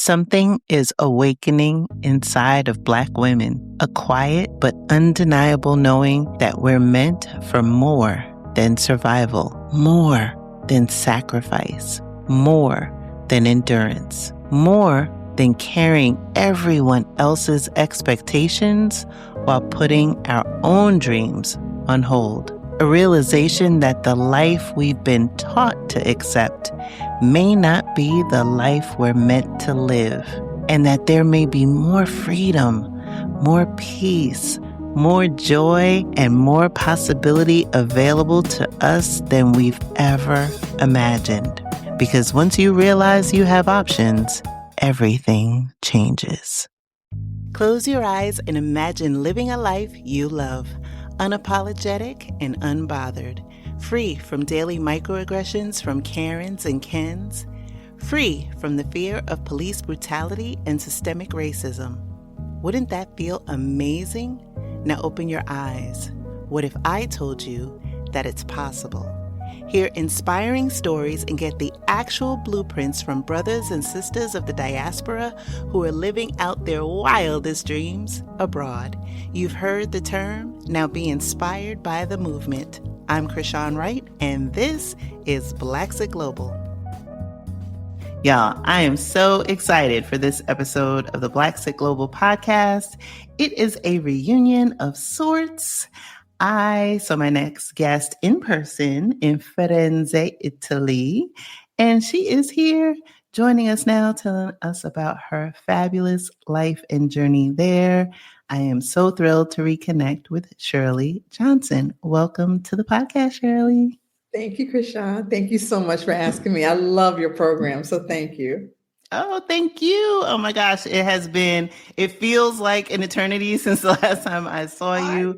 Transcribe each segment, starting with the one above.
Something is awakening inside of Black women, a quiet but undeniable knowing that we're meant for more than survival, more than sacrifice, more than endurance, more than carrying everyone else's expectations while putting our own dreams on hold. A realization that the life we've been taught to accept may not be the life we're meant to live, and that there may be more freedom, more peace, more joy, and more possibility available to us than we've ever imagined. Because once you realize you have options, everything changes. Close your eyes and imagine living a life you love, unapologetic and unbothered, free from daily microaggressions from Karens and Kens, free from the fear of police brutality and systemic racism. Wouldn't that feel amazing? Now open your eyes. What if I told you that it's possible? Hear inspiring stories and get the actual blueprints from brothers and sisters of the diaspora who are living out their wildest dreams abroad. You've heard the term, now be inspired by the movement. I'm Krishan Wright, and this is Blaxit Global. Y'all, I am so excited for this episode of the Blaxit Global podcast. It is a reunion of sorts. I saw my next guest in person in Firenze, Italy, and she is here joining us now, telling us about her fabulous life and journey there. I am so thrilled to reconnect with Shirley Johnson. Welcome to the podcast, Shirley. Thank you, Krishan. Thank you so much for asking me. I love your program, so thank you. Oh, thank you. Oh my gosh, it feels like an eternity since the last time I saw you.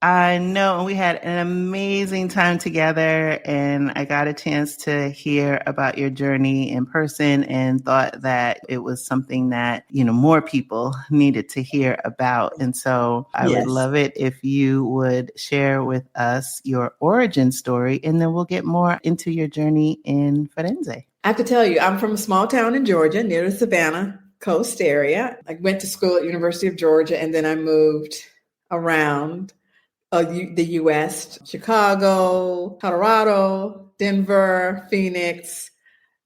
I know. And we had an amazing time together, and I got a chance to hear about your journey in person and thought that it was something that, more people needed to hear about. And so I would love it if you would share with us your origin story, and then we'll get more into your journey in Firenze. I have to tell you, I'm from a small town in Georgia near the Savannah coast area. I went to school at University of Georgia, and then I moved around the U.S., Chicago, Colorado, Denver, Phoenix,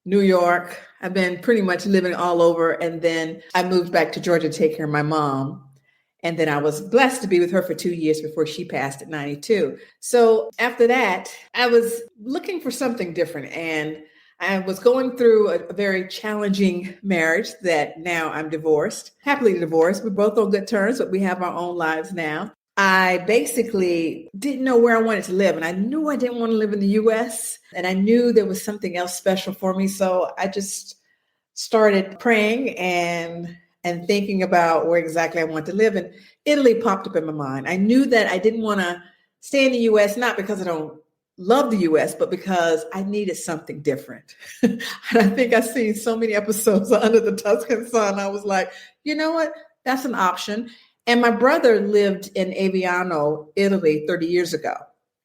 New York. I've been pretty much living all over. And then I moved back to Georgia to take care of my mom. And then I was blessed to be with her for 2 years before she passed at 92. So after that, I was looking for something different. And I was going through a very challenging marriage that now I'm divorced, happily divorced. We're both on good terms, but we have our own lives now. I basically didn't know where I wanted to live, and I knew I didn't want to live in the U.S., and I knew there was something else special for me. So I just started praying and thinking about where exactly I want to live. And Italy popped up in my mind. I knew that I didn't want to stay in the U.S., not because I don't love the U.S., but because I needed something different. And I think I've seen so many episodes of Under the Tuscan Sun. I was like, you know what? That's an option. And my brother lived in Aviano, Italy 30 years ago.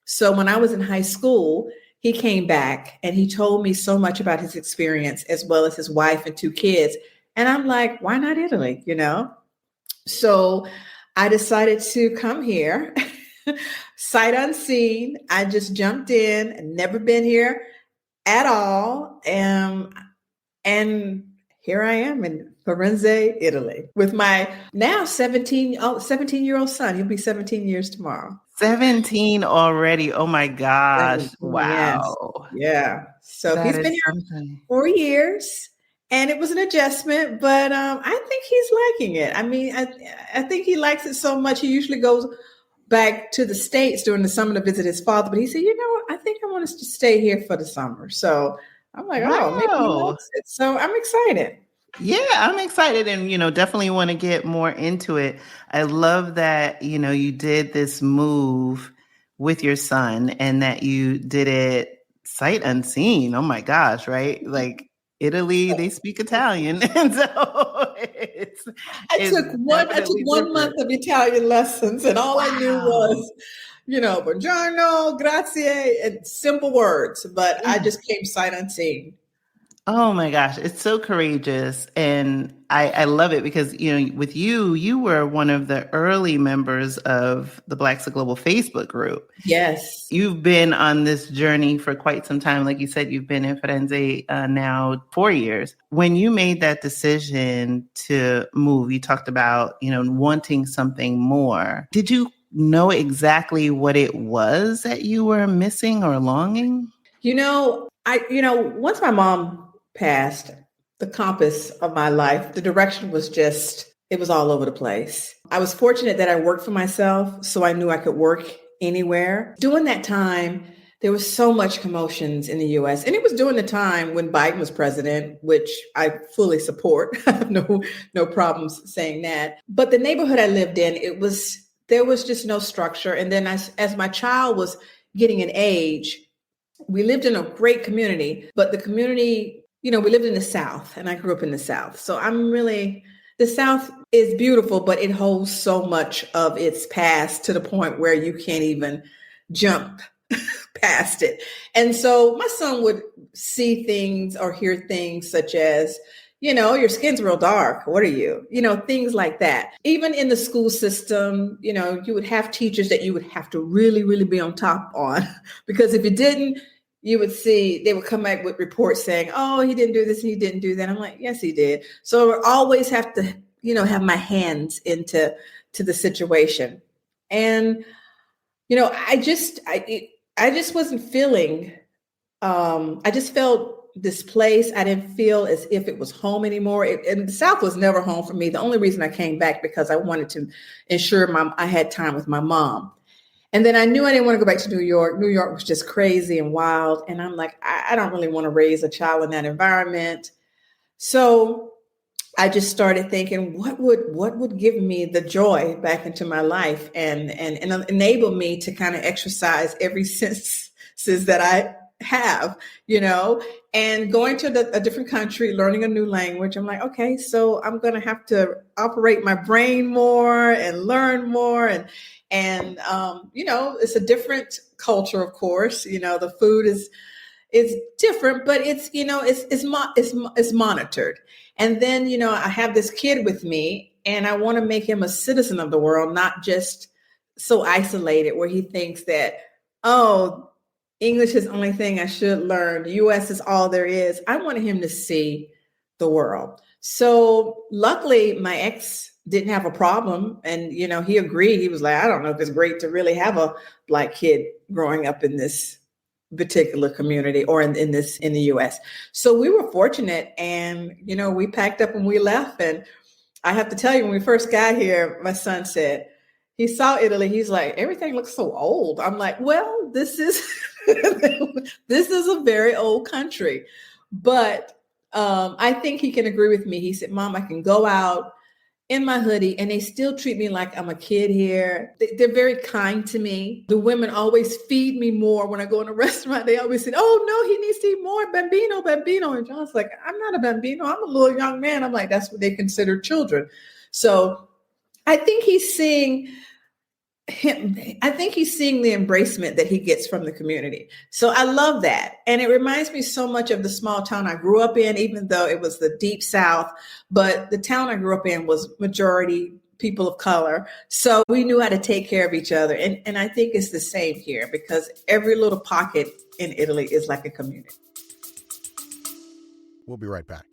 So when I was in high school, he came back and he told me so much about his experience, as well as his wife and 2 kids. And I'm like, why not Italy? So I decided to come here, sight unseen. I just jumped in, never been here at all. And here I am in Firenze, Italy, with my now 17-year-old son. He'll be 17 years tomorrow. 17 already. Oh my gosh. 17, wow. Yes. Yeah. So he's been here 4 years, and it was an adjustment, but I think he's liking it. I mean, I think he likes it so much. He usually goes back to the States during the summer to visit his father, but he said, I think I want us to stay here for the summer. So I'm like, wow. Maybe he likes it. So I'm excited. Yeah, I'm excited and, definitely want to get more into it. I love that, you did this move with your son and that you did it sight unseen. Oh my gosh, right? Like Italy, they speak Italian. And so I took 1 month of Italian lessons, and all I knew was, buongiorno, grazie, and simple words, but I just came sight unseen. Oh my gosh, it's so courageous. And I love it because, with you, you were one of the early members of the Blaxit Global Facebook group. Yes. You've been on this journey for quite some time. Like you said, you've been in Firenze now 4 years. When you made that decision to move, you talked about, wanting something more. Did you know exactly what it was that you were missing or longing? Once my mom passed, the compass of my life, the direction was it was all over the place. I was fortunate that I worked for myself, so I knew I could work anywhere. During that time, there was so much commotions in the US, and it was during the time when Biden was president, which I fully support. I have no problems saying that. But the neighborhood I lived in, there was just no structure. And then as my child was getting an age, we lived in a great community, but the community, we lived in the South, and I grew up in the South. So the South is beautiful, but it holds so much of its past to the point where you can't even jump past it. And so my son would see things or hear things such as, your skin's real dark. What are you? Things like that. Even in the school system, you would have teachers that you would have to really, really be on top on, because if you didn't, you would see they would come back with reports saying, oh, he didn't do this and he didn't do that. I'm like, yes, he did. So I always have to, have my hands into the situation. And, I just wasn't feeling, I just felt displaced. I didn't feel as if it was home anymore. And the South was never home for me. The only reason I came back because I wanted to ensure I had time with my mom. And then I knew I didn't want to go back to New York. New York was just crazy and wild. And I'm like, I don't really want to raise a child in that environment. So I just started thinking, what would give me the joy back into my life and enable me to kind of exercise every senses that I have, and going to a different country, learning a new language. I'm like, okay, so I'm going to have to operate my brain more and learn more. And it's a different culture, of course. The food is different, but it's monitored. And then, I have this kid with me, and I want to make him a citizen of the world, not just so isolated where he thinks that, oh, English is the only thing I should learn. The US is all there is. I wanted him to see the world. So luckily, my ex didn't have a problem. And, he agreed. He was like, I don't know if it's great to really have a Black kid growing up in this particular community or in the US. So we were fortunate, and, we packed up and we left. And I have to tell you, when we first got here, my son said, he saw Italy. He's like, everything looks so old. I'm like, well, this is a very old country. But I think he can agree with me. He said, Mom, I can go out in my hoodie and they still treat me like I'm a kid here. They're very kind to me. The women always feed me more when I go in a restaurant. They always say, oh, no, he needs to eat more. Bambino, bambino. And John's like, I'm not a bambino. I'm a little young man. I'm like, that's what they consider children. So I think he's seeing the embracement that he gets from the community. So I love that. And it reminds me so much of the small town I grew up in, even though it was the deep South, but the town I grew up in was majority people of color. So we knew how to take care of each other. And I think it's the same here, because every little pocket in Italy is like a community. We'll be right back.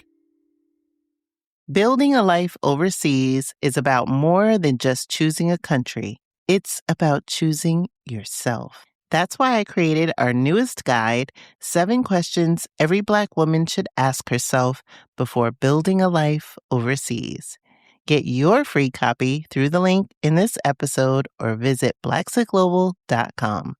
Building a life overseas is about more than just choosing a country. It's about choosing yourself. That's why I created our newest guide, 7 Questions Every Black Woman Should Ask Herself Before Building a Life Overseas. Get your free copy through the link in this episode or visit blaxitglobal.com.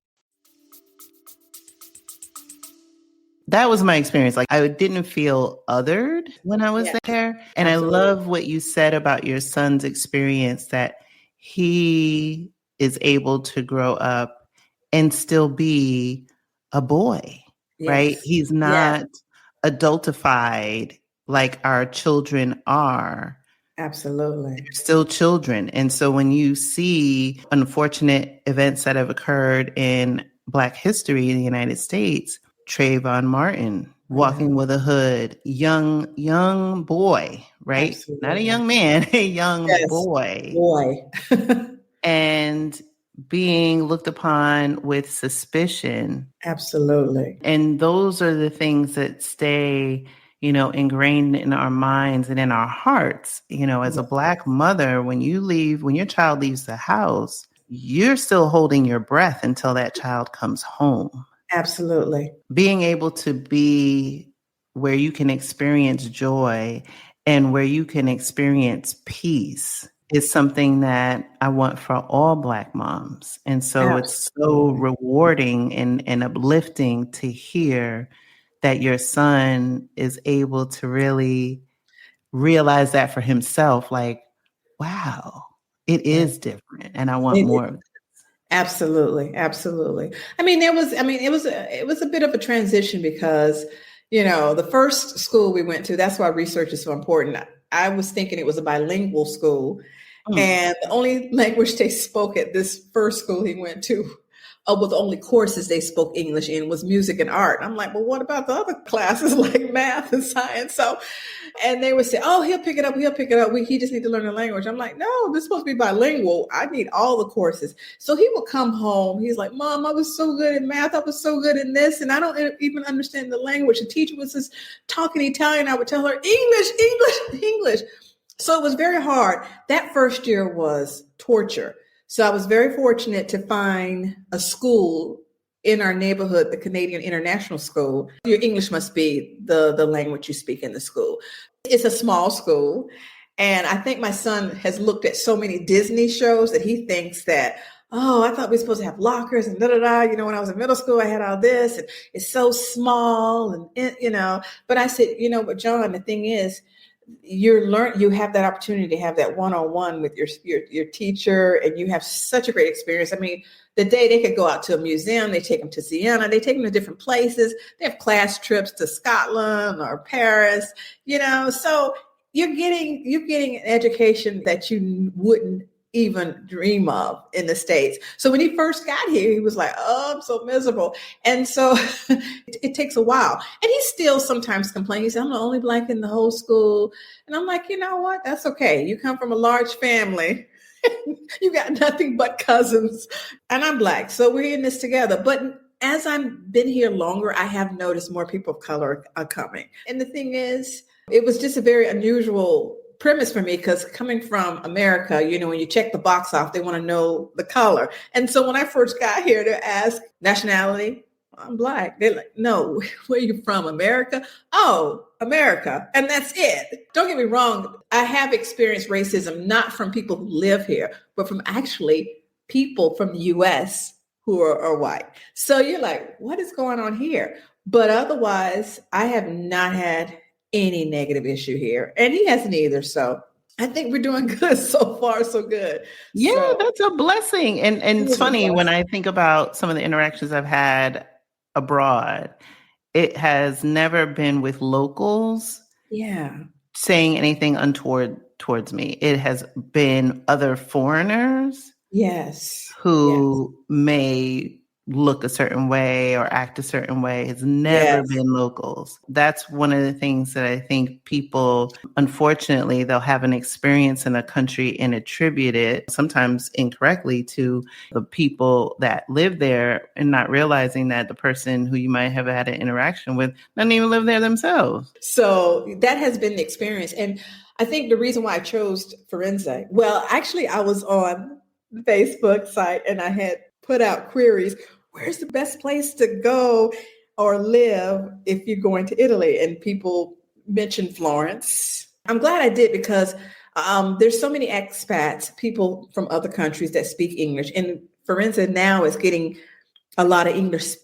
That was my experience. Like, I didn't feel othered when I was there. And absolutely. I love what you said about your son's experience, that he is able to grow up and still be a boy, right? He's not adultified like our children are. Absolutely. They're still children. And so when you see unfortunate events that have occurred in Black history in the United States, Trayvon Martin, walking with a hood, young boy, right? Not a Absolutely. young man, a young Yes. boy, Boy. and being looked upon with suspicion. Absolutely. And those are the things that stay, ingrained in our minds and in our hearts. As a Yes. Black mother, when your child leaves the house, you're still holding your breath until that child comes home. Absolutely. Being able to be where you can experience joy and where you can experience peace is something that I want for all Black moms. And so it's so Absolutely. rewarding and uplifting to hear that your son is able to really realize that for himself. Like, wow, it Right. is different. And I want It more of it. Absolutely, absolutely. It was a bit of a transition because, the first school we went to, that's why research is so important. I was thinking it was a bilingual school, Mm. and the only language they spoke at this first school he went to, well, the only courses they spoke English in was music and art. I'm like, well, what about the other classes like math and science? So, and they would say, oh, he'll pick it up. He'll pick it up. He just need to learn the language. I'm like, no, this is supposed to be bilingual. I need all the courses. So he would come home. He's like, Mom, I was so good in math. I was so good in this. And I don't even understand the language. The teacher was just talking Italian. I would tell her English, English, English. So it was very hard. That first year was torture. So I was very fortunate to find a school in our neighborhood, the Canadian International School. Your English must be the language you speak in the school. It's a small school. And I think my son has looked at so many Disney shows that he thinks that, oh, I thought we were supposed to have lockers and da da da. When I was in middle school, I had all this, and it's so small, and. But I said, but John, the thing is, you have that opportunity to have that one-on-one with your teacher, and you have such a great experience. I mean, the day they could go out to a museum, they take them to Siena, they take them to different places. They have class trips to Scotland or Paris, so you're getting an education that you wouldn't even dream of in the States. So when he first got here, he was like, oh, I'm so miserable. And so it takes a while. And he still sometimes complains. He said, I'm the only Black in the whole school. And I'm like, you know what? That's okay. You come from a large family. You got nothing but cousins. And I'm Black. So we're in this together. But as I've been here longer, I have noticed more people of color are coming. And the thing is, it was just a very unusual premise for me, because coming from America, when you check the box off, they want to know the color. And so when I first got here, they asked nationality. I'm Black. They're like, no, where are you from? America? Oh, America. And that's it. Don't get me wrong. I have experienced racism, not from people who live here, but from actually people from the US who are white. So you're like, what is going on here? But otherwise, I have not had any negative issue here. And he hasn't either. So I think we're doing good so far, so good. Yeah, So that's a blessing. And it it's is a funny when blessing. I think about some of the interactions I've had abroad, it has never been with locals Yeah. saying anything untoward towards me. It has been other foreigners Yes. Yes. who may look a certain way or act a certain way. It's never Yes. been locals. That's one of the things that I think people, unfortunately, they'll have an experience in a country and attribute it, sometimes incorrectly, to the people that live there, and not realizing that the person who you might have had an interaction with doesn't even live there themselves. So that has been the experience. And I think the reason why I chose Firenze, well, actually, I was on the Facebook site and I had put out queries. Where's the best place to go or live if you're going to Italy? And people mentioned Florence. I'm glad I did, because there's so many expats, people from other countries that speak English. And Firenze now is getting a lot of English.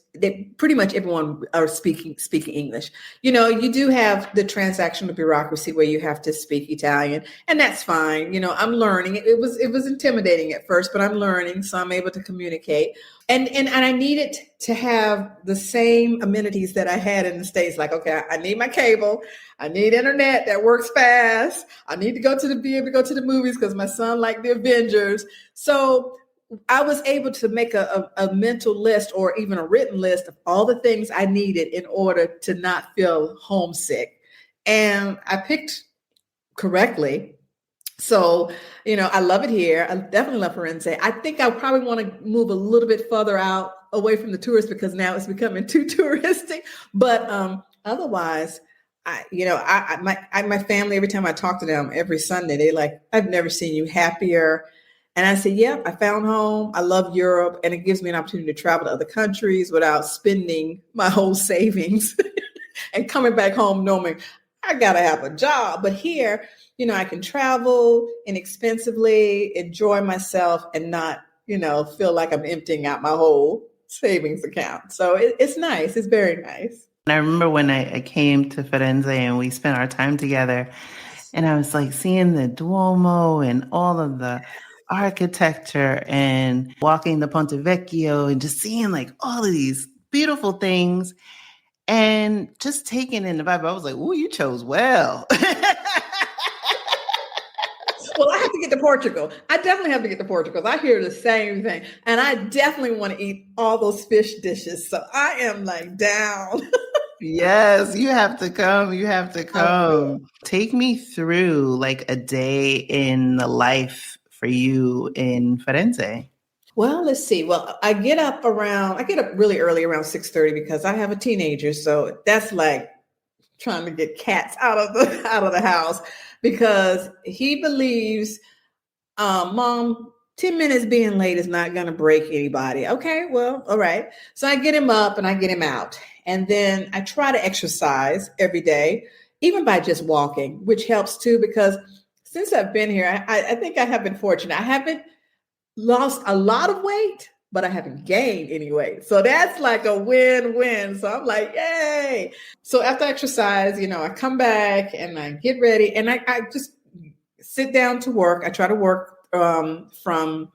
Pretty much everyone are speaking English. You do have the transactional bureaucracy where you have to speak Italian, and that's fine. I'm learning. It was intimidating at first, but I'm learning, so I'm able to communicate. And I needed to have the same amenities that I had in the States. Like, okay, I need my cable, I need internet that works fast. I need to be able to go to the movies because my son liked the Avengers. So I was able to make a mental list or even a written list of all the things I needed in order to not feel homesick. And I picked correctly. So, I love it here. I definitely love Firenze. I think I probably want to move a little bit further out away from the tourists because now it's becoming too touristic. But otherwise, my family, every time I talk to them every Sunday, they like, I've never seen you happier. And I say, yep, I found home. I love Europe. And it gives me an opportunity to travel to other countries without spending my whole savings and coming back home knowing I got to have a job. But here, I can travel inexpensively, enjoy myself, and not, feel like I'm emptying out my whole savings account. So it's nice. It's very nice. I remember when I came to Firenze and we spent our time together, and I was like seeing the Duomo and all of the architecture and walking the Ponte Vecchio and just seeing like all of these beautiful things and just taking in the vibe. I was like, "Ooh, you chose well." Well, I have to get to Portugal. I definitely have to get to Portugal. I hear the same thing. And I definitely want to eat all those fish dishes. So I am like down. Yes, you have to come. You have to come. Take me through like a day in the life for you in Firenze. Well, let's see. Well, I get up really early around 6:30 because I have a teenager. So that's like trying to get cats out of the house because he believes, Mom, 10 minutes being late is not going to break anybody. Okay, well, all right. So I get him up and I get him out. And then I try to exercise every day, even by just walking, which helps too, because since I've been here, I think I have been fortunate. I haven't lost a lot of weight, but I haven't gained any weight. So that's like a win-win. So I'm like, yay. So after exercise, I come back and I get ready and I just sit down to work. I try to work from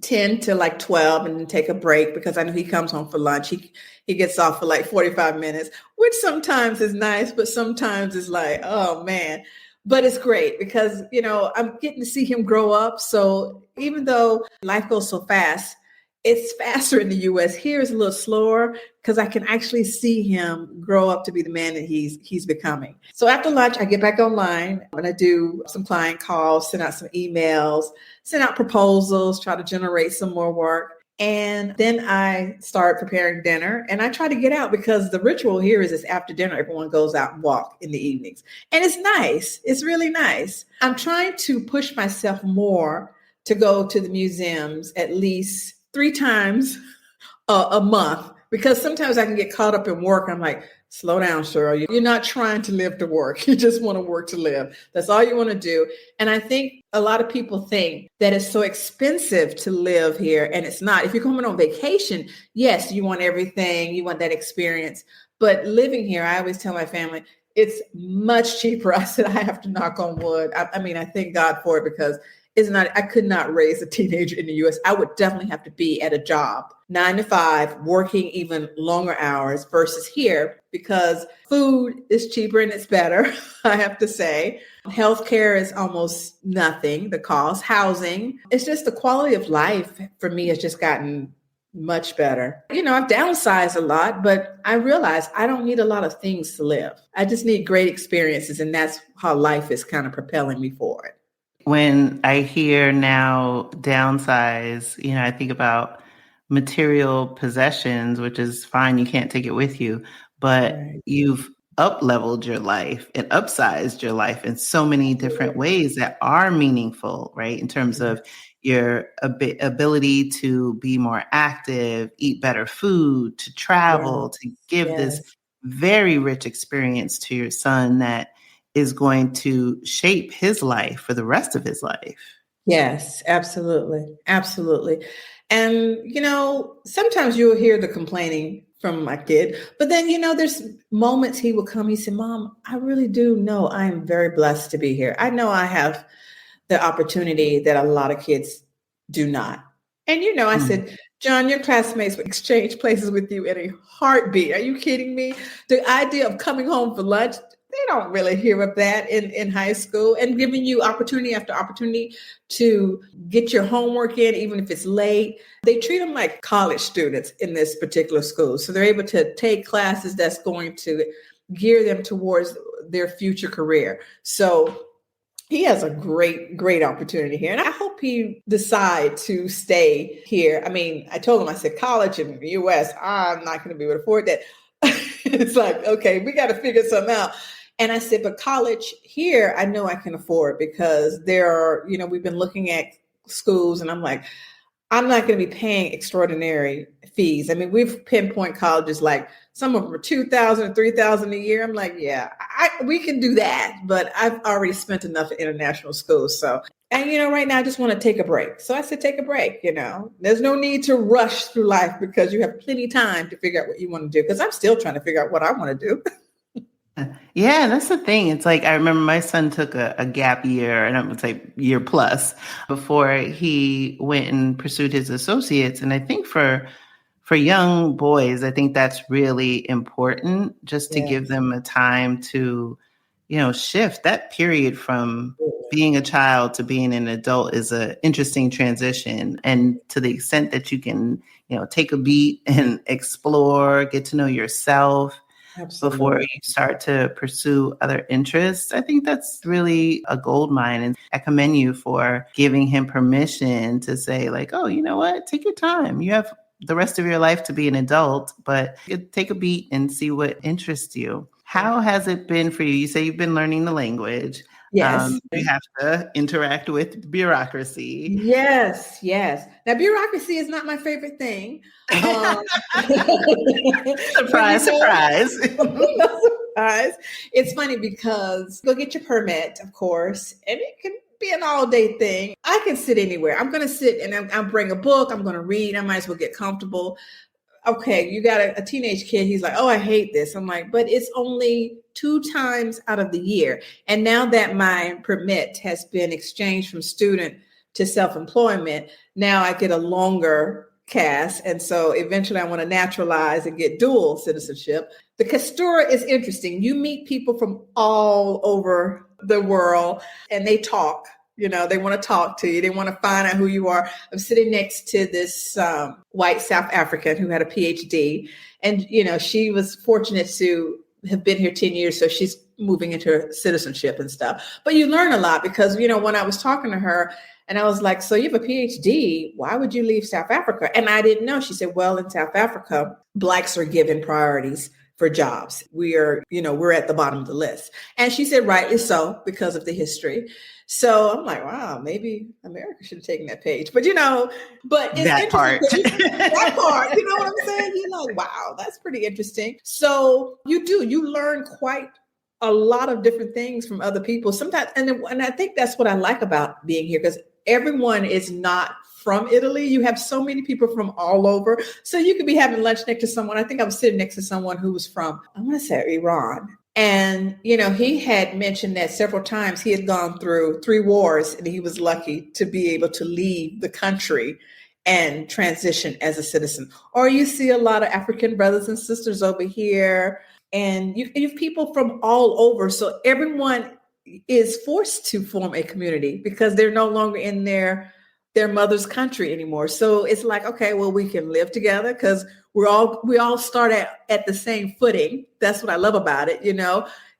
10 to like 12 and then take a break because I know he comes home for lunch. He gets off for like 45 minutes, which sometimes is nice, but sometimes it's like, oh man. But it's great because, I'm getting to see him grow up. So even though life goes so fast, it's faster in the US. Here is a little slower because I can actually see him grow up to be the man that he's becoming. So after lunch, I get back online and I do some client calls, send out some emails, send out proposals, try to generate some more work. And then I start preparing dinner and I try to get out because the ritual here is after dinner, everyone goes out and walk in the evenings. And it's nice. It's really nice. I'm trying to push myself more to go to the museums at least 3 times a month, because sometimes I can get caught up in work. I'm like, slow down, Cheryl. You're not trying to live to work. You just want to work to live. That's all you want to do. And I think a lot of people think that it's so expensive to live here, and it's not. If you're coming on vacation, yes, you want everything. You want that experience. But living here, I always tell my family, it's much cheaper. I said, I have to knock on wood. I mean, I thank God for it because I could not raise a teenager in the US. I would definitely have to be at a job, 9 to 5, working even longer hours versus here because food is cheaper and it's better, I have to say. Healthcare is almost nothing, the cost, housing. It's just the quality of life for me has just gotten much better. I've downsized a lot, but I realize I don't need a lot of things to live. I just need great experiences, and that's how life is kind of propelling me forward. When I hear now downsize, I think about material possessions, which is fine. You can't take it with you, but Right. you've up-leveled your life and upsized your life in so many different ways that are meaningful, right? In terms of your ability to be more active, eat better food, to travel, to give this very rich experience to your son that is going to shape his life for the rest of his life. Yes, absolutely. Absolutely. And, sometimes you'll hear the complaining from my kid, but then, there's moments he will come, he said, Mom, I really do know I am very blessed to be here. I know I have the opportunity that a lot of kids do not. And, I said, John, your classmates would exchange places with you in a heartbeat. Are you kidding me? The idea of coming home for lunch, they don't really hear of that in high school, and giving you opportunity after opportunity to get your homework in, even if it's late. They treat them like college students in this particular school. So they're able to take classes that's going to gear them towards their future career. So he has a great opportunity here. And I hope he decide to stay here. I mean, I told him, I said, college in the US, I'm not going to be able to afford that. It's like, okay, we got to figure something out. And I said, but college here, I know I can afford, because there are, we've been looking at schools, and I'm like, I'm not going to be paying extraordinary fees. I mean, we've pinpoint colleges, like some of them are $2,000 or $3,000 a year. I'm like, yeah, we can do that, but I've already spent enough at international schools. So, and right now I just want to take a break. So I said, take a break. There's no need to rush through life, because you have plenty of time to figure out what you want to do. Because I'm still trying to figure out what I want to do. Yeah, that's the thing. It's like, I remember my son took a gap year, and I would say year plus, before he went and pursued his associates. And I think for young boys, I think that's really important, just to give them a time to, shift. That period from being a child to being an adult is an interesting transition. And to the extent that you can, take a beat and explore, get to know yourself. Absolutely. Before you start to pursue other interests, I think that's really a gold mine. And I commend you for giving him permission to say, like, oh, you know what? Take your time. You have the rest of your life to be an adult, but take a beat and see what interests you. How has it been for you? You say you've been learning the language. Yes. You have to interact with bureaucracy. Yes. Now, bureaucracy is not my favorite thing. Surprise. Surprise. It's funny, because go get your permit, of course, and it can be an all-day thing. I can sit anywhere. I'm going to sit and I'll bring a book. I'm going to read. I might as well get comfortable. Okay, you got a teenage kid. He's like, oh, I hate this. I'm like, but it's only 2 times out of the year. And now that my permit has been exchanged from student to self-employment, now I get a longer cast. And so eventually I want to naturalize and get dual citizenship. The Castura is interesting. You meet people from all over the world, and they talk. They want to talk to you. They want to find out who you are. I'm sitting next to this white South African who had a PhD. And, she was fortunate to have been here 10 years. So she's moving into her citizenship and stuff. But you learn a lot, because, when I was talking to her, and I was like, so you have a PhD, why would you leave South Africa? And I didn't know. She said, well, in South Africa, Blacks are given priorities for jobs. we're at the bottom of the list. And she said, rightly so, because of the history. So I'm like, wow, maybe America should have taken that page. But, but it's that part, that part, you know what I'm saying? You're like, wow, that's pretty interesting. So you learn quite a lot of different things from other people sometimes. And I think that's what I like about being here, because everyone is not from Italy. You have so many people from all over. So you could be having lunch next to someone. I think I was sitting next to someone who was from, I want to say, Iran. And, he had mentioned that several times he had gone through 3 wars, and he was lucky to be able to leave the country and transition as a citizen. Or you see a lot of African brothers and sisters over here, and you have people from all over. So everyone is forced to form a community, because they're no longer in their mother's country anymore. So it's like, okay, well, we can live together, because we all start at the same footing. That's what I love about it.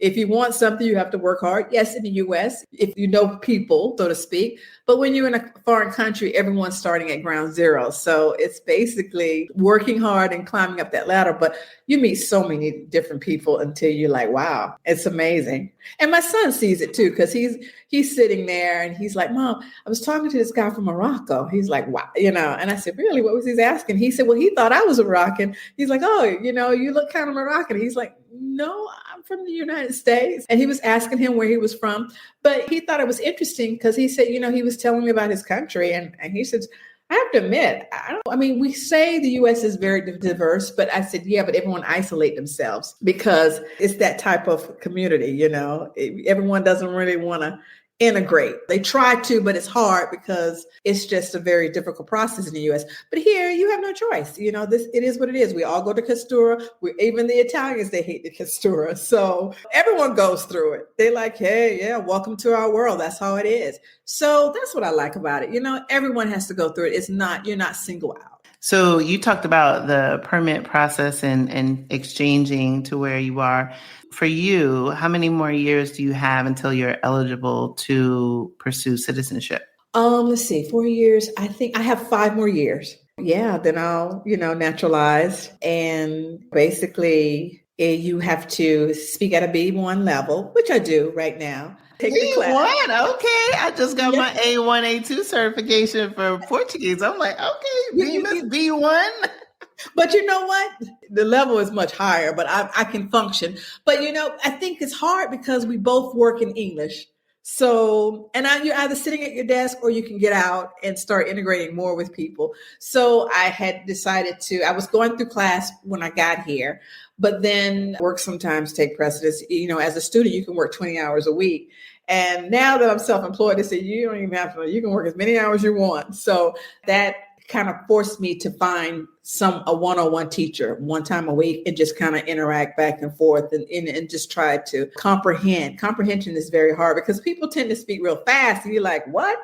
If you want something, you have to work hard. Yes, in the US, if you know people, so to speak. But when you're in a foreign country, everyone's starting at ground zero. So it's basically working hard and climbing up that ladder. But you meet so many different people until you're like, wow, it's amazing. And my son sees it too, because he's sitting there and he's like, Mom, I was talking to this guy from Morocco. He's like, wow, and I said, really, what was he asking? He said, well, he thought I was a Moroccan. He's like, oh, you look kind of Moroccan. He's like, no, I'm from the United States. And he was asking him where he was from, but he thought it was interesting, because he said, he was telling me about his country. And he said, I have to admit, we say the U.S. is very diverse, but I said, yeah, but everyone isolate themselves, because it's that type of community, everyone doesn't really want to integrate. They try to, but it's hard because it's just a very difficult process in the US. But here you have no choice. It is what it is. We all go to Costura. Even the Italians, they hate the Costura. So everyone goes through it. They like, hey, yeah, welcome to our world. That's how it is. So that's what I like about it. Everyone has to go through it. You're not single out. So you talked about the permit process and exchanging to where you are. For you, how many more years do you have until you're eligible to pursue citizenship? Let's see, 4 years. I think I have 5 more years. Yeah, then I'll, naturalize. And basically, you have to speak at a B1 level, which I do right now. Take the class. B1, okay. I just got my A1, A2 certification for Portuguese. I'm like, okay, Miss B1. But you know what? The level is much higher, but I can function. But, I think it's hard because we both work in English. So, and you're either sitting at your desk or you can get out and start integrating more with people. So I had decided I was going through class when I got here, but then work sometimes take precedence. As a student, you can work 20 hours a week. And now that I'm self-employed, they say, you don't even have to, you can work as many hours you want. So that kind of forced me to find a one-on-one teacher one time a week and just kind of interact back and forth and just try to comprehend. Comprehension is very hard because people tend to speak real fast and you're like, what?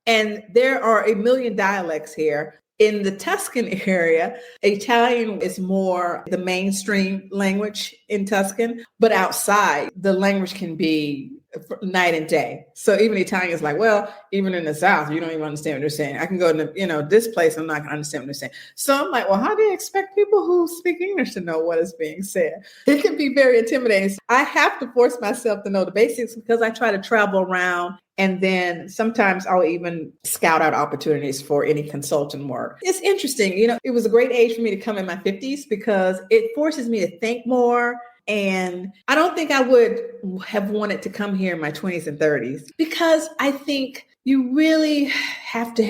And there are a million dialects here. In the Tuscan area, Italian is more the mainstream language in Tuscan, but outside the language can be night and day. So even Italian is like, well, even in the South, you don't even understand what they're saying. I can go to, this place, I'm not going to understand what they're saying. So I'm like, well, how do you expect people who speak English to know what is being said? It can be very intimidating. I have to force myself to know the basics because I try to travel around. And then sometimes I'll even scout out opportunities for any consultant work. It's interesting. It was a great age for me to come in my 50s because it forces me to think more. And I don't think I would have wanted to come here in my 20s and 30s because I think you really have to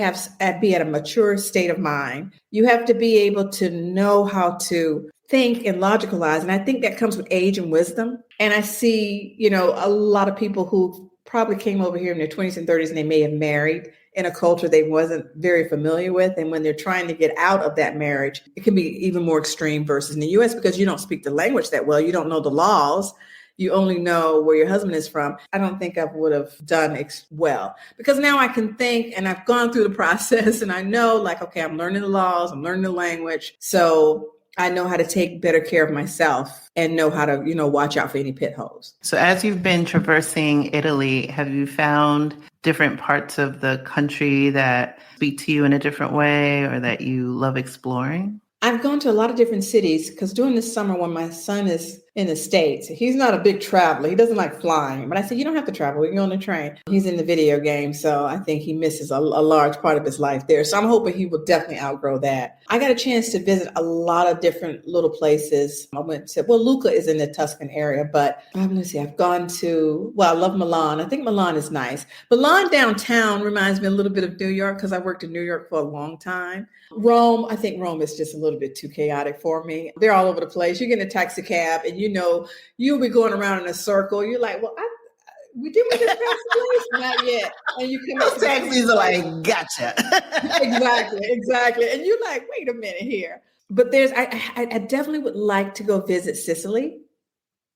be at a mature state of mind. You have to be able to know how to think and logicalize. And I think that comes with age and wisdom. And I see, a lot of people who probably came over here in their 20s and 30s and they may have married in a culture they wasn't very familiar with. And when they're trying to get out of that marriage, it can be even more extreme versus in the US because you don't speak the language that well. You don't know the laws. You only know where your husband is from. I don't think I would have done well because now I can think and I've gone through the process and I know like, okay, I'm learning the laws, I'm learning the language. So I know how to take better care of myself and know how to, watch out for any pit holes. So as you've been traversing Italy, have you found different parts of the country that speak to you in a different way or that you love exploring? I've gone to a lot of different cities because during the summer when my son is in the States, he's not a big traveler. He doesn't like flying. But I said, you don't have to travel. We can go on the train. He's in the video game. So I think he misses a large part of his life there. So I'm hoping he will definitely outgrow that. I got a chance to visit a lot of different little places. I went to, Lucca is in the Tuscan area, but I've gone to, I love Milan. I think Milan is nice. Milan downtown reminds me a little bit of New York because I worked in New York for a long time. Rome, I think Rome is just a little bit too chaotic for me. They're all over the place. You get in a taxi cab and you'll be going around in a circle. You're like, well, we just passed the place? Not yet. And you come Those taxis are like, gotcha. Exactly. And you're like, wait a minute here. But I definitely would like to go visit Sicily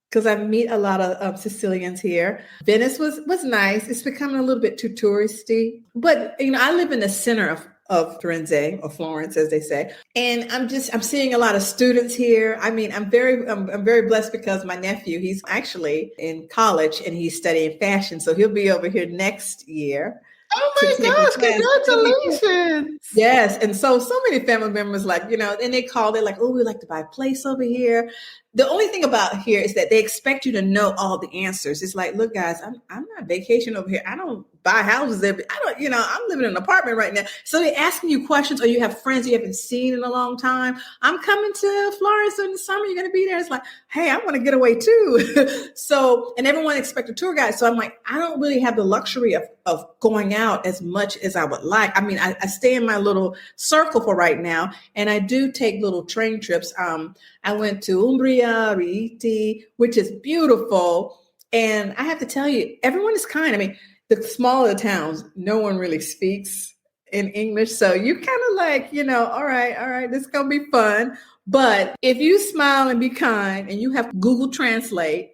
because I meet a lot of Sicilians here. Venice was nice. It's becoming a little bit too touristy. But, I live in the center of Firenze or Florence, as they say. And I'm seeing a lot of students here. I mean, I'm very blessed because my nephew, he's actually in college and he's studying fashion. So he'll be over here next year. Oh my gosh, congratulations. Yes. And so many family members and they call, they're like, oh, we'd like to buy a place over here. The only thing about here is that they expect you to know all the answers. It's like, look, guys, I'm not vacation over here. I don't buy houses there. I'm living in an apartment right now. So they're asking you questions or you have friends you haven't seen in a long time. I'm coming to Florence in the summer. You're going to be there. It's like, hey, I want to get away too. And everyone expects a tour guide. So I'm like, I don't really have the luxury of going out as much as I would like. I mean, I stay in my little circle for right now. And I do take little train trips. I went to Umbria, Rieti, which is beautiful. And I have to tell you, everyone is kind. I mean, the smaller the towns, no one really speaks in English. So you kind of like, all right, this is going to be fun. But if you smile and be kind and you have Google Translate,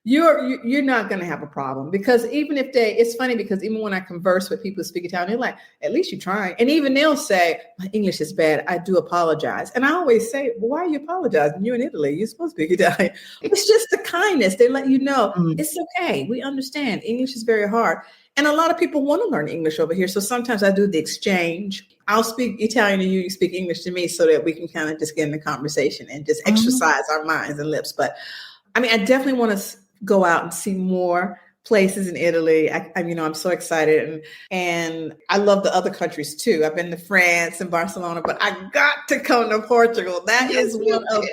you're not going to have a problem, because even if it's funny, because even when I converse with people who speak Italian, they're like, at least you're trying. And even they'll say, my English is bad, I do apologize. And I always say, well, why are you apologizing? You're in Italy, you're supposed to speak Italian. It's just the kindness. They let you know it's okay. We understand English is very hard. And a lot of people want to learn English over here. So sometimes I do the exchange. I'll speak Italian and you speak English to me, so that we can kind of just get in the conversation and just exercise our minds and lips. But I mean, I definitely want to go out and see more places in Italy. I'm so excited, and I love the other countries too. I've been to France and Barcelona, but I got to come to Portugal. That is one of,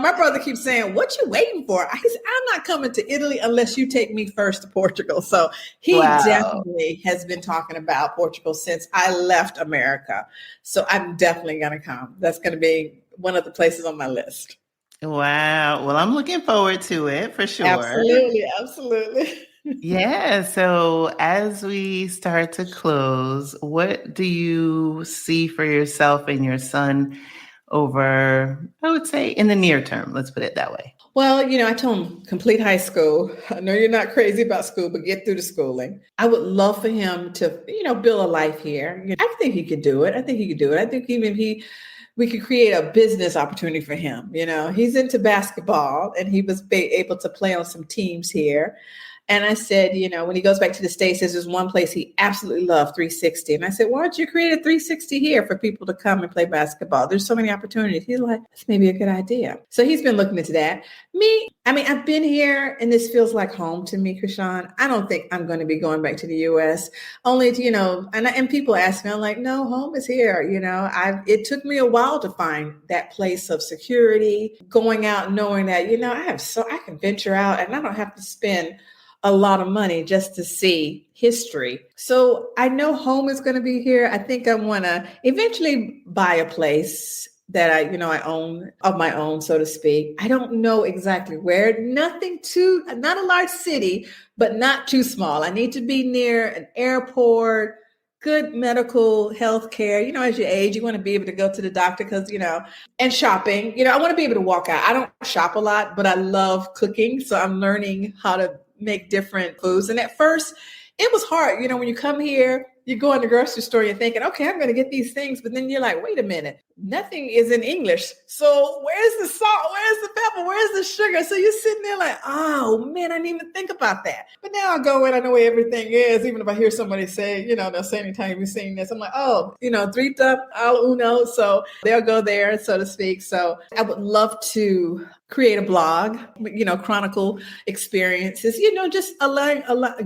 my brother keeps saying, "What you waiting for?" I said, "I'm not coming to Italy unless you take me first to Portugal." So he definitely has been talking about Portugal since I left America. So I'm definitely going to come. That's going to be one of the places on my list. Wow. Well, I'm looking forward to it for sure. Absolutely. Yeah. So as we start to close, what do you see for yourself and your son over, I would say, in the near term? Let's put it that way. Well, I told him, complete high school. I know you're not crazy about school, but get through the schooling. I would love for him to, build a life here. I think he could do it. I think even we could create a business opportunity for him. He's into basketball, and he was able to play on some teams here. And I said, when he goes back to the States, there's one place he absolutely loved, 360. And I said, why don't you create a 360 here for people to come and play basketball? There's so many opportunities. He's like, that's maybe a good idea. So he's been looking into that. I've been here, and this feels like home to me, Krishan. I don't think I'm going to be going back to the U.S. only to, and people ask me, I'm like, no, home is here. It took me a while to find that place of security, going out, knowing that, I can venture out and I don't have to spend a lot of money just to see history. So I know home is going to be here. I think I want to eventually buy a place that I own of my own, so to speak. I don't know exactly where. Not a large city, but not too small. I need to be near an airport, good medical health care. As you age, you want to be able to go to the doctor because, and shopping. I want to be able to walk out. I don't shop a lot, but I love cooking. So I'm learning how to make different foods. And at first it was hard. When you come here, you go in the grocery store, you're thinking, okay, I'm going to get these things. But then you're like, wait a minute, nothing is in English. So where's the salt? Where's the pepper? Where's the sugar? So you're sitting there like, oh man, I didn't even think about that. But now I go in, I know where everything is. Even if I hear somebody say, they'll say anytime you've seen this, I'm like, oh, drita al uno. So they'll go there, so to speak. So I would love to create a blog, chronicle experiences, just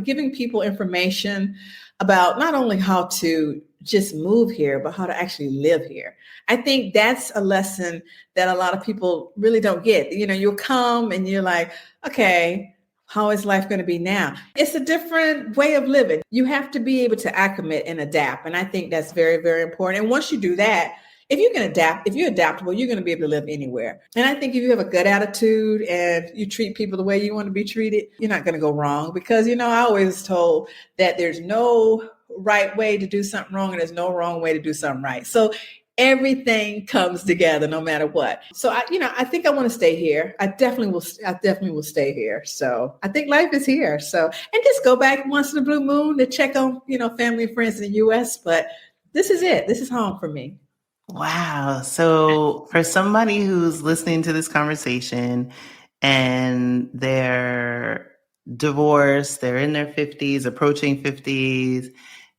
giving people information about not only how to just move here, but how to actually live here. I think that's a lesson that a lot of people really don't get. You'll come and you're like, okay, how is life going to be now? It's a different way of living. You have to be able to acclimate and adapt. And I think that's very, very important. And once you do that, if you can adapt, if you're adaptable, you're going to be able to live anywhere. And I think if you have a good attitude and you treat people the way you want to be treated, you're not going to go wrong. Because, I always told that there's no right way to do something wrong and there's no wrong way to do something right. So everything comes together no matter what. So I think I want to stay here. I definitely will stay here. So I think life is here. So, and just go back once in a blue moon to check on, family and friends in the US. But this is it. This is home for me. Wow. So for somebody who's listening to this conversation and they're divorced, they're in their 50s, approaching 50s,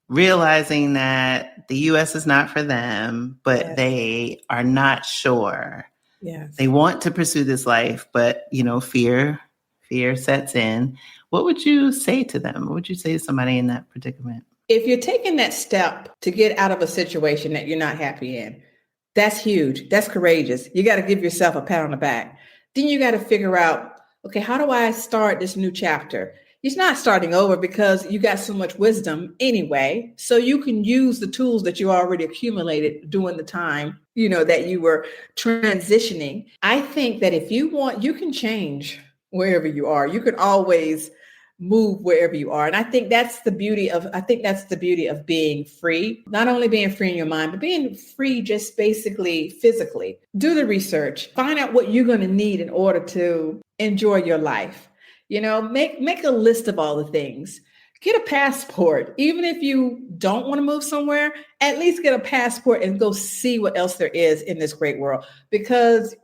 realizing that the U.S. is not for them, but they are not sure. Yes. They want to pursue this life, but, fear sets in. What would you say to them? What would you say to somebody in that predicament? If you're taking that step to get out of a situation that you're not happy in, that's huge. That's courageous. You got to give yourself a pat on the back. Then you got to figure out, okay, how do I start this new chapter? It's not starting over because you got so much wisdom anyway. So you can use the tools that you already accumulated during the time, that you were transitioning. I think that if you want, you can change wherever you are. You can always move wherever you are. And I think that's the beauty of being free, not only being free in your mind, but being free just basically physically. Do the research, find out what you're going to need in order to enjoy your life. Make a list of all the things. Get a passport. Even if you don't want to move somewhere, at least get a passport and go see what else there is in this great world. Because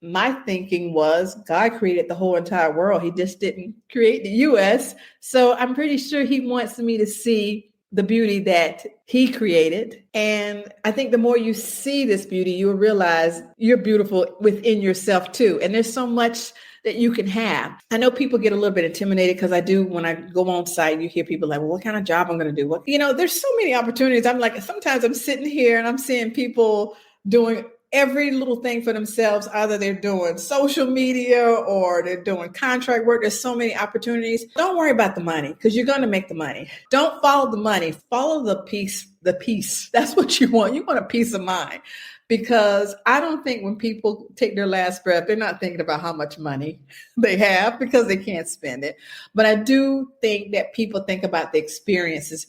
my thinking was God created the whole entire world. He just didn't create the US. So I'm pretty sure he wants me to see the beauty that he created. And I think the more you see this beauty, you'll realize you're beautiful within yourself too. And there's so much that you can have. I know people get a little bit intimidated because when I go on site, you hear people like, well, what kind of job I'm going to do? There's so many opportunities. I'm like, sometimes I'm sitting here and I'm seeing people doing every little thing for themselves. Either they're doing social media or they're doing contract work. There's so many opportunities. Don't worry about the money because you're going to make the money. Don't follow the money. Follow the peace. That's what you want. You want a peace of mind. Because I don't think when people take their last breath, they're not thinking about how much money they have because they can't spend it. But I do think that people think about the experiences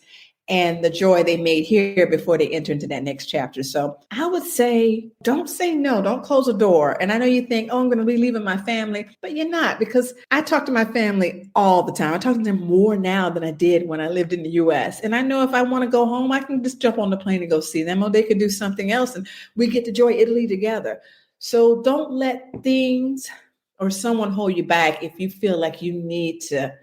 and the joy they made here before they enter into that next chapter. So I would say, don't say no, don't close the door. And I know you think, I'm going to be leaving my family, but you're not, because I talk to my family all the time. I talk to them more now than I did when I lived in the US. And I know if I want to go home, I can just jump on the plane and go see them, or they could do something else and we get to Joy Italy together. So don't let things or someone hold you back if you feel like you need to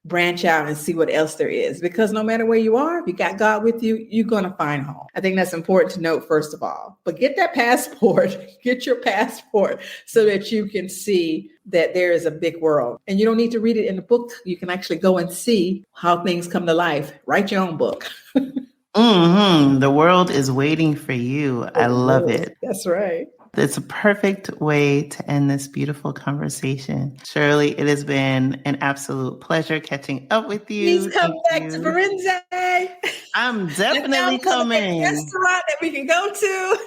branch out and see what else there is, because no matter where you are, if you got God with you, you're going to find home. I think that's important to note, first of all. But get that passport, get your passport so that you can see that there is a big world. And you don't need to read it in a book. You can actually go and see how things come to life. Write your own book. The world is waiting for you. I love it. That's right. It's a perfect way to end this beautiful conversation. Shirley, it has been an absolute pleasure catching up with you. Please come back to Firenze. I'm definitely coming. Restaurant that we can go to.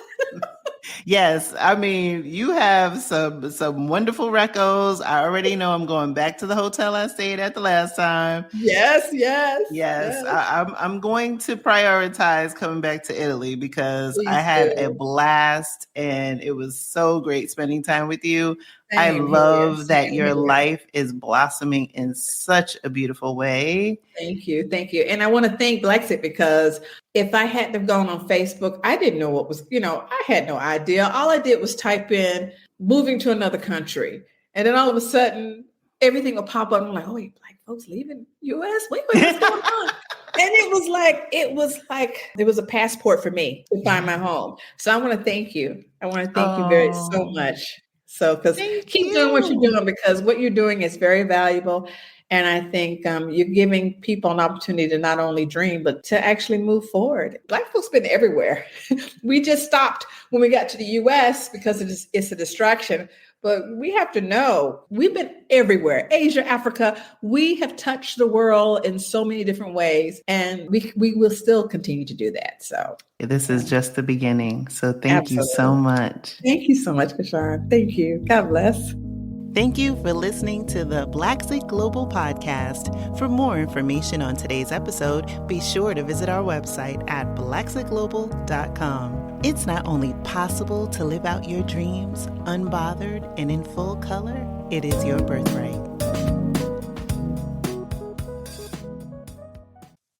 Yes, I mean, you have some wonderful recos. I already know I'm going back to the hotel I stayed at the last time. Yes. I'm going to prioritize coming back to Italy because Please I had do. a blast and it was so great spending time with you. I Same love that your here. life is blossoming in such a beautiful way. Thank you. And I want to thank Blaxit, because if I hadn't have gone on Facebook, I didn't know what was, I had no idea. All I did was type in moving to another country. And then all of a sudden, everything will pop up. I'm like, oh, wait, Black folks leaving US? Wait, what's going on? And it was like there was a passport for me to find my home. So I want to thank you. I want to thank you so much. So, because keep doing what you're doing, because what you're doing is very valuable. And I think you're giving people an opportunity to not only dream, but to actually move forward. Black folks been everywhere. We just stopped when we got to the US because it's a distraction. But we have to know we've been everywhere. Asia, Africa, we have touched the world in so many different ways. And we will still continue to do that. So this is just the beginning. So thank you so much. Thank you so much, Kashar. Thank you. God bless. Thank you for listening to the Blaxit Global Podcast. For more information on today's episode, be sure to visit our website at blaxitglobal.com. It's not only possible to live out your dreams unbothered and in full color, it is your birthright.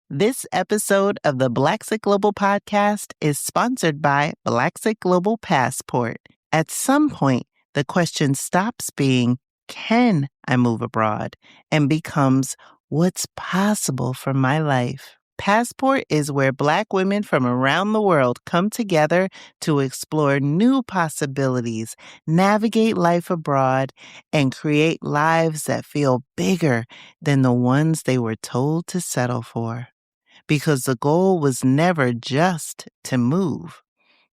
This episode of the Blaxit Global Podcast is sponsored by Blaxit Global Passport. At some point, the question stops being, can I move abroad? And becomes, what's possible for my life? Passport is where Black women from around the world come together to explore new possibilities, navigate life abroad, and create lives that feel bigger than the ones they were told to settle for. Because the goal was never just to move.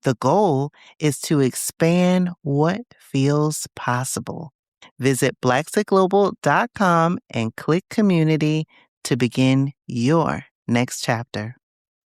The goal is to expand what feels possible. Visit blaxitglobal.com and click community to begin your next chapter.